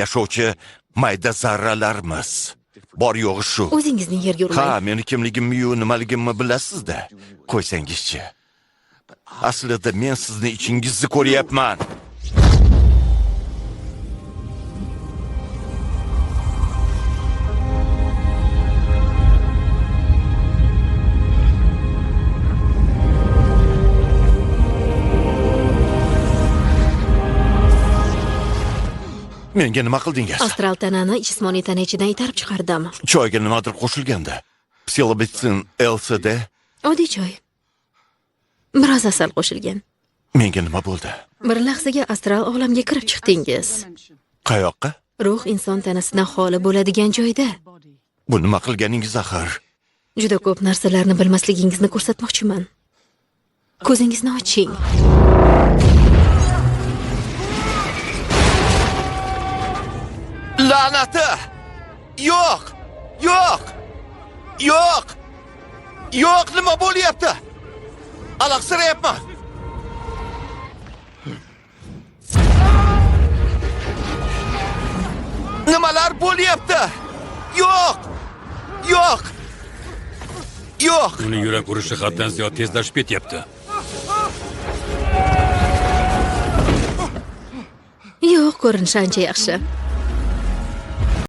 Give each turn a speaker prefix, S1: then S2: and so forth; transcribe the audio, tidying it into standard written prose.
S1: yashovchi mayda zarralarmiz. Bor yo'g'i shu.
S2: O'zingizni yerga urmang.
S1: Ha, meni kimligimni-yu nimaligimni bilasiz-da. Qo'ysangizchi. Aslida men sizni ichingizni ko'ryapman. Menga nima qildingiz?
S2: Astral tanani jismoniy tana ichidan itarib chiqardim.
S1: Choyga nimadir qo'shilganda. Psilobitsin LSD.
S2: Oddiy choy. Biroz asal qo'shilgan.
S1: Menga nima bo'ldi?
S2: Bir lahzaga astral olamga kirib chiqdingiz.
S1: Qayoqqa?
S2: Ruh inson tanasidan xoli bo'ladigan joyda.
S1: Bu nima qilganingiz axir?
S2: Juda ko'p narsalarni bilmasligingizni ko'rsatmoqchiman. Ko'zingizni oching.
S1: La'nati! Yo'q! Yo'q! Yo'q! Yo'q, nima bo'lyapti? Alaqsirayapman. Nimalar bo'lyapti? Yo'q! Yo'q! Yo'q!
S3: Uning yurak urishi haddan ziyod tezlashib ketyapti.
S2: Yo'q, ko'rinishi ancha yaxshi.